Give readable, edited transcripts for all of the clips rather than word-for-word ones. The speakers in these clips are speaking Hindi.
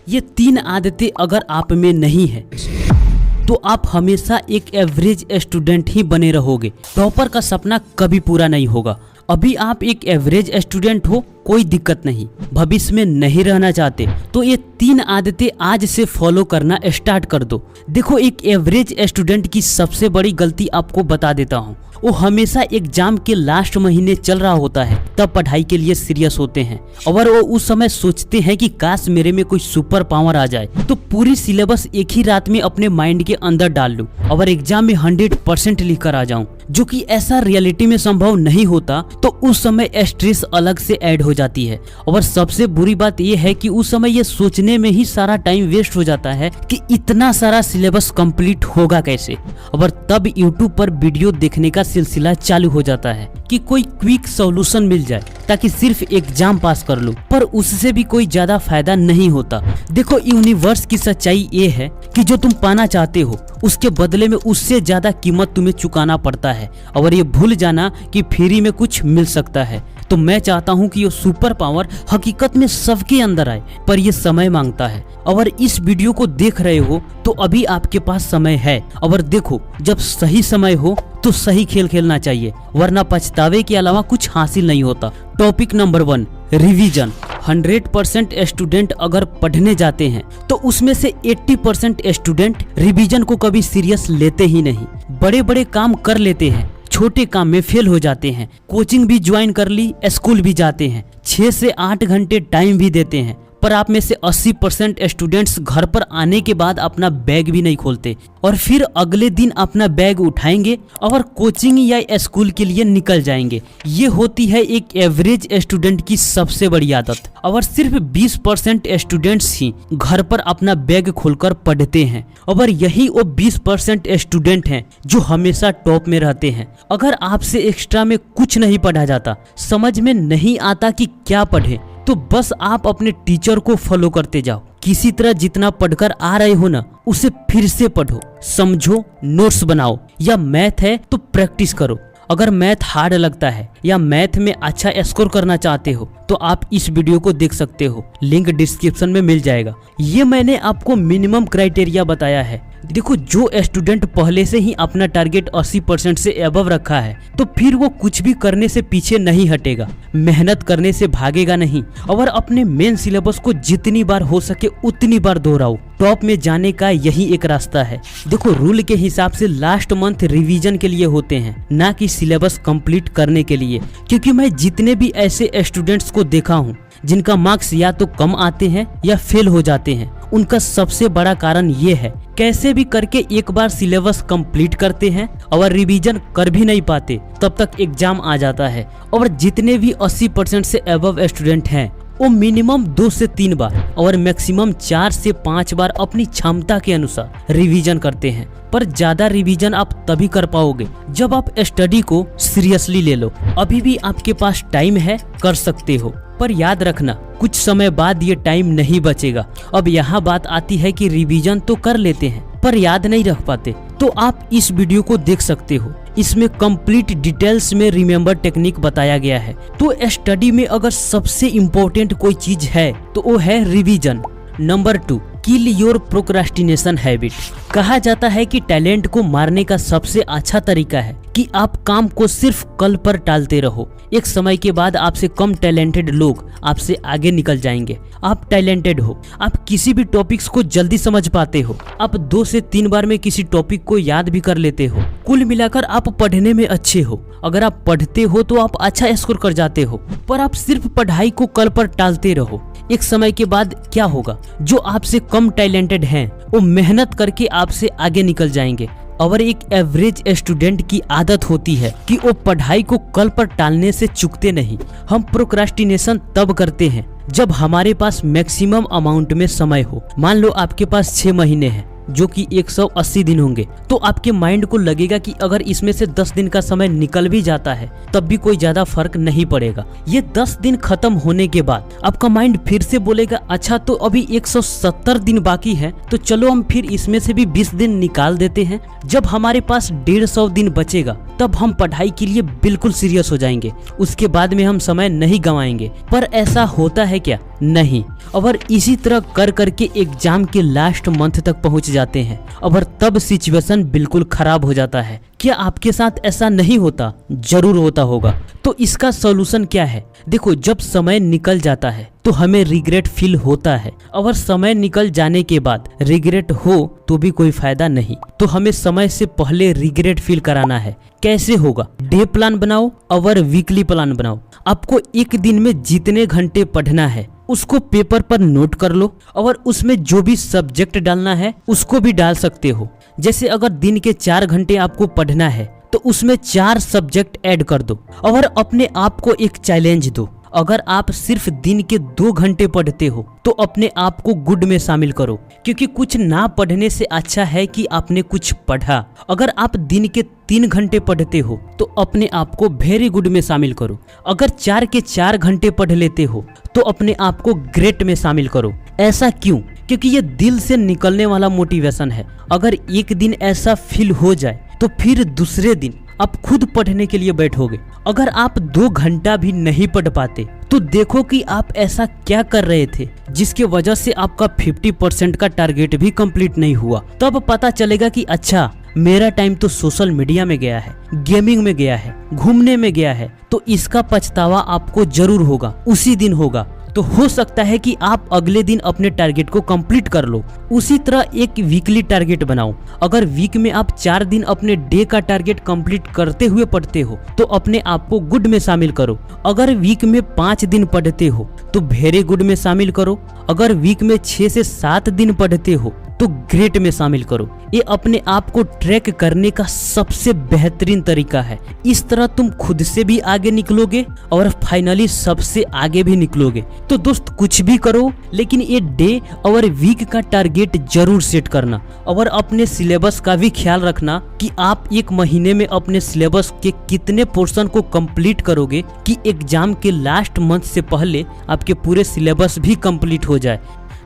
ये 3 आदतें अगर आप में नहीं है तो आप हमेशा एक एवरेज स्टूडेंट ही बने रहोगे। टॉपर का सपना कभी पूरा नहीं होगा। अभी आप एक एवरेज स्टूडेंट हो, कोई दिक्कत नहीं। भविष्य में नहीं रहना चाहते तो ये 3 आदतें आज से फॉलो करना स्टार्ट कर दो। देखो, एक एवरेज स्टूडेंट की सबसे बड़ी गलती आपको बता देता हूँ। वो हमेशा एग्जाम के लास्ट महीने चल रहा होता है तब पढ़ाई के लिए सीरियस होते हैं और वो उस समय सोचते हैं कि काश मेरे में कोई सुपर पावर आ जाए तो पूरी सिलेबस एक ही रात में अपने माइंड के अंदर डाल लूं और एग्जाम में 100% लिख कर आ जाऊं, जो कि ऐसा रियलिटी में संभव नहीं होता। तो उस समय स्ट्रेस अलग से ऐड हो जाती है और सबसे बुरी बात यह है कि उस समय ये सोचने में ही सारा टाइम वेस्ट हो जाता है कि इतना सारा सिलेबस कंप्लीट होगा कैसे। और तब यूट्यूब पर वीडियो देखने का सिलसिला चालू हो जाता है कि कोई क्विक सॉल्यूशन मिल जाए ताकि सिर्फ एग्जाम पास कर लो, पर उससे भी कोई ज्यादा फायदा नहीं होता। देखो, यूनिवर्स की सच्चाई ये है कि जो तुम पाना चाहते हो उसके बदले में उससे ज्यादा कीमत तुम्हें चुकाना पड़ता है और ये भूल जाना कि फ्री में कुछ मिल सकता है। तो मैं चाहता हूँ कि ये सुपर पावर हकीकत में सबके अंदर आए, पर ये समय मांगता है। और इस वीडियो को देख रहे हो तो अभी आपके पास समय है। और देखो, जब सही समय हो तो सही खेल खेलना चाहिए, वरना पछतावे के अलावा कुछ हासिल नहीं होता। Topic number 1, revision. 100% स्टूडेंट अगर पढ़ने जाते हैं तो उसमें से 80% स्टूडेंट रिवीजन को कभी सीरियस लेते ही नहीं। बड़े बड़े काम कर लेते हैं, छोटे काम में फेल हो जाते हैं। कोचिंग भी ज्वाइन कर ली, स्कूल भी जाते हैं, 6 से 8 घंटे टाइम भी देते हैं, पर आप में से 80% स्टूडेंट्स घर पर आने के बाद अपना बैग भी नहीं खोलते और फिर अगले दिन अपना बैग उठाएंगे और कोचिंग या स्कूल के लिए निकल जाएंगे। ये होती है एक एवरेज स्टूडेंट की सबसे बड़ी आदत। और सिर्फ 20% स्टूडेंट्स ही घर पर अपना बैग खोलकर पढ़ते हैं और यही वो 20% स्टूडेंट हैं जो हमेशा टॉप में रहते हैं। अगर आपसे एक्स्ट्रा में कुछ नहीं पढ़ा जाता, समझ में नहीं आता कि क्या पढ़े, तो बस आप अपने टीचर को फॉलो करते जाओ। किसी तरह जितना पढ़कर आ रहे हो ना, उसे फिर से पढ़ो, समझो, नोट्स बनाओ, या मैथ है तो प्रैक्टिस करो। अगर मैथ हार्ड लगता है या मैथ में अच्छा स्कोर करना चाहते हो तो आप इस वीडियो को देख सकते हो, लिंक डिस्क्रिप्शन में मिल जाएगा। ये मैंने आपको मिनिमम क्राइटेरिया बताया है। देखो, जो स्टूडेंट पहले से ही अपना टारगेट 80% से अबव रखा है तो फिर वो कुछ भी करने से पीछे नहीं हटेगा, मेहनत करने से भागेगा नहीं और अपने मेन सिलेबस को जितनी बार हो सके उतनी बार दोहराओ। टॉप में जाने का यही एक रास्ता है। देखो, रूल के हिसाब से लास्ट मंथ रिवीजन के लिए होते हैं, ना कि सिलेबस कंप्लीट करने के लिए। क्योंकि मैं जितने भी ऐसे स्टूडेंट्स को देखा हूँ जिनका मार्क्स या तो कम आते हैं या फेल हो जाते हैं, उनका सबसे बड़ा कारण ये है, कैसे भी करके एक बार सिलेबस कंप्लीट करते हैं और रिवीजन कर भी नहीं पाते, तब तक एग्जाम आ जाता है। और जितने भी 80% से अबव स्टूडेंट हैं वो मिनिमम 2 से 3 बार और मैक्सिमम 4 से 5 बार अपनी क्षमता के अनुसार रिवीजन करते हैं। पर ज्यादा रिवीजन आप तभी कर पाओगे जब आप स्टडी को सीरियसली ले लो। अभी भी आपके पास टाइम है, कर सकते हो, पर याद रखना कुछ समय बाद ये टाइम नहीं बचेगा। अब यहाँ बात आती है कि रिवीजन तो कर लेते हैं पर याद नहीं रख पाते, तो आप इस वीडियो को देख सकते हो। इसमें कंप्लीट डिटेल्स में रिमेम्बर टेक्निक बताया गया है। तो स्टडी में अगर सबसे इम्पोर्टेंट कोई चीज है तो वो है revision. Number 2, kill your procrastination habit. कहा जाता है कि टैलेंट को मारने का सबसे अच्छा तरीका है कि आप काम को सिर्फ कल पर टालते रहो। एक समय के बाद आपसे कम टैलेंटेड लोग आपसे आगे निकल जाएंगे। आप टैलेंटेड हो, आप किसी भी टॉपिक्स को जल्दी समझ पाते हो, आप 2 से 3 बार में किसी टॉपिक को याद भी कर लेते हो। कुल मिलाकर आप पढ़ने में अच्छे हो। अगर आप पढ़ते हो तो आप अच्छा स्कोर कर जाते हो, पर आप सिर्फ पढ़ाई को कल पर टालते रहो। एक समय के बाद क्या होगा, जो आपसे कम टैलेंटेड हैं वो मेहनत करके आपसे आगे निकल जाएंगे। और एक एवरेज स्टूडेंट की आदत होती है कि वो पढ़ाई को कल पर टालने से चूकते नहीं। हम प्रोक्रास्टिनेशन तब करते हैं जब हमारे पास मैक्सिमम अमाउंट में समय हो। मान लो आपके पास 6 महीने हैं जो कि 180 दिन होंगे, तो आपके माइंड को लगेगा कि अगर इसमें से 10 दिन का समय निकल भी जाता है तब भी कोई ज्यादा फर्क नहीं पड़ेगा। ये 10 दिन खत्म होने के बाद आपका माइंड फिर से बोलेगा अच्छा तो अभी 170 दिन बाकी है, तो चलो हम फिर इसमें से भी 20 दिन निकाल देते हैं। जब हमारे पास 150 दिन बचेगा तब हम पढ़ाई के लिए बिल्कुल सीरियस हो जाएंगे, उसके बाद में हम समय नहीं गंवाएंगे। पर ऐसा होता है क्या? नहीं। और इसी तरह कर करके एग्जाम के लास्ट मंथ तक पहुंच जाते हैं और तब सिचुएशन बिल्कुल खराब हो जाता है। क्या आपके साथ ऐसा नहीं होता? जरूर होता होगा। तो इसका सॉल्यूशन क्या है? देखो, जब समय निकल जाता है तो हमें रिग्रेट फील होता है, और समय निकल जाने के बाद रिग्रेट हो तो भी कोई फायदा नहीं। तो हमें समय से पहले रिग्रेट फील कराना है। कैसे होगा? डे प्लान बनाओ और वीकली प्लान बनाओ। आपको एक दिन में जितने घंटे पढ़ना है उसको पेपर पर नोट कर लो, और उसमें जो भी सब्जेक्ट डालना है उसको भी डाल सकते हो। जैसे अगर दिन के 4 घंटे आपको पढ़ना है तो उसमें 4 सब्जेक्ट ऐड कर दो, और अपने आप को एक चैलेंज दो। अगर आप सिर्फ दिन के 2 घंटे पढ़ते हो तो अपने आप को गुड में शामिल करो, क्योंकि कुछ ना पढ़ने से अच्छा है कि आपने कुछ पढ़ा। अगर आप दिन के 3 घंटे पढ़ते हो तो अपने आप को वेरी गुड में शामिल करो। अगर 4 के 4 घंटे पढ़ लेते हो तो अपने आप को ग्रेट में शामिल करो। ऐसा क्यों? क्योंकि ये दिल से निकलने वाला मोटिवेशन है। अगर एक दिन ऐसा फील हो जाए तो फिर दूसरे दिन आप खुद पढ़ने के लिए बैठोगे। अगर आप 2 घंटा भी नहीं पढ़ पाते तो देखो कि आप ऐसा क्या कर रहे थे जिसके वजह से आपका 50% का टारगेट भी कंप्लीट नहीं हुआ। तब पता चलेगा कि अच्छा, मेरा टाइम तो सोशल मीडिया में गया है, गेमिंग में गया है, घूमने में गया है। तो इसका पछतावा आपको जरूर होगा, उसी दिन होगा। तो हो सकता है कि आप अगले दिन अपने टारगेट को कंप्लीट कर लो। उसी तरह एक वीकली टारगेट बनाओ। अगर वीक में आप 4 दिन अपने डे का टारगेट कंप्लीट करते हुए पढ़ते हो तो अपने आप को गुड में शामिल करो। अगर वीक में 5 दिन पढ़ते हो तो वेरी गुड में शामिल करो। अगर वीक में 6 से 7 दिन पढ़ते हो तो ग्रेट में शामिल करो। ये अपने आप को ट्रैक करने का सबसे बेहतरीन तरीका है। इस तरह तुम खुद से भी आगे निकलोगे और फाइनली सबसे आगे भी निकलोगे। तो दोस्त, कुछ भी करो लेकिन ये डे और वीक का टारगेट जरूर सेट करना, और अपने सिलेबस का भी ख्याल रखना कि आप 1 महीने में अपने सिलेबस के कितने पोर्शन को कंप्लीट करोगे कि एग्जाम के लास्ट मंथ से पहले आपके पूरे सिलेबस भी कंप्लीट हो जाए।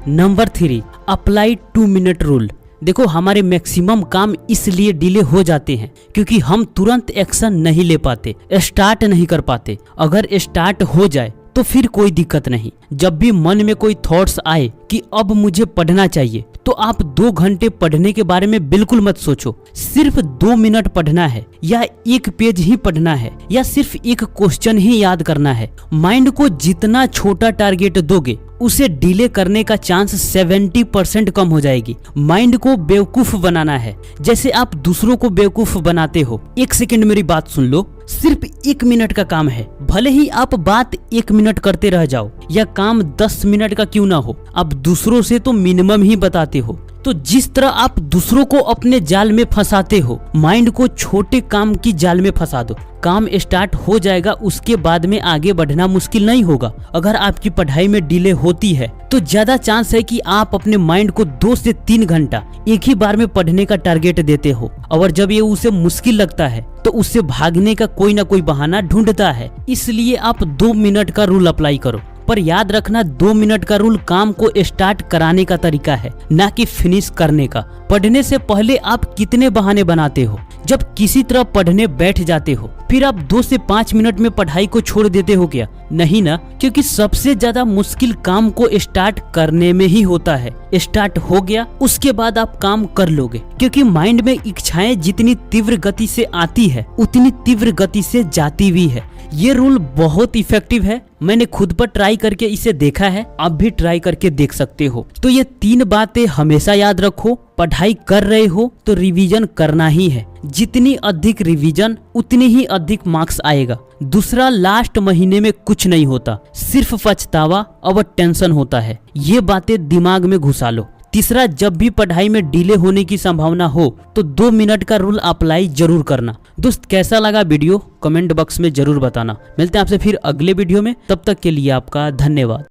Number 3, apply 2 minute rule. देखो, हमारे मैक्सिमम काम इसलिए डिले हो जाते हैं क्योंकि हम तुरंत एक्शन नहीं ले पाते, स्टार्ट नहीं कर पाते। अगर स्टार्ट हो जाए तो फिर कोई दिक्कत नहीं। जब भी मन में कोई थॉट्स आए कि अब मुझे पढ़ना चाहिए, तो आप 2 घंटे पढ़ने के बारे में बिल्कुल मत सोचो। सिर्फ 2 मिनट पढ़ना है, या 1 पेज ही पढ़ना है, या सिर्फ 1 क्वेश्चन ही याद करना है। माइंड को जितना छोटा टारगेट दोगे उसे डिले करने का चांस 70% कम हो जाएगी। माइंड को बेवकूफ बनाना है, जैसे आप दूसरों को बेवकूफ बनाते हो। 1 सेकंड मेरी बात सुन लो। सिर्फ 1 मिनट का काम है, भले ही आप बात 1 मिनट करते रह जाओ या काम 10 मिनट का क्यों ना हो, आप दूसरों से तो मिनिमम ही बताते हो। तो जिस तरह आप दूसरों को अपने जाल में फंसाते हो, माइंड को छोटे काम की जाल में फंसा दो। काम स्टार्ट हो जाएगा, उसके बाद में आगे बढ़ना मुश्किल नहीं होगा। अगर आपकी पढ़ाई में डिले होती है तो ज्यादा चांस है कि आप अपने माइंड को 2 से 3 घंटा एक ही बार में पढ़ने का टारगेट देते हो, और जब ये उसे मुश्किल लगता है तो उससे भागने का कोई ना कोई बहाना ढूंढता है। इसलिए आप 2 मिनट का रूल अप्लाई करो। पर याद रखना, 2 मिनट का रूल काम को स्टार्ट कराने का तरीका है, ना कि फिनिश करने का। पढ़ने से पहले आप कितने बहाने बनाते हो? जब किसी तरह पढ़ने बैठ जाते हो फिर आप 2 से 5 मिनट में पढ़ाई को छोड़ देते हो क्या? नहीं ना, क्योंकि सबसे ज्यादा मुश्किल काम को स्टार्ट करने में ही होता है। स्टार्ट हो गया, उसके बाद आप काम कर लोगे, क्योंकि माइंड में इच्छाएं जितनी तीव्र गति से आती है उतनी तीव्र गति से जाती भी है। ये रूल बहुत इफेक्टिव है, मैंने खुद पर ट्राई करके इसे देखा है, आप भी ट्राई करके देख सकते हो। तो ये 3 बातें हमेशा याद रखो। पढ़ाई कर रहे हो तो रिवीजन करना ही है। जितनी अधिक रिवीजन उतनी ही अधिक मार्क्स आएगा। दूसरा, लास्ट महीने में कुछ नहीं होता, सिर्फ पछतावा और टेंशन होता है। ये बातें दिमाग में घुसा लो। तीसरा, जब भी पढ़ाई में डिले होने की संभावना हो तो 2 मिनट का रूल अप्लाई जरूर करना। दोस्त, कैसा लगा वीडियो कमेंट बॉक्स में जरूर बताना। मिलते हैं आपसे फिर अगले वीडियो में, तब तक के लिए आपका धन्यवाद।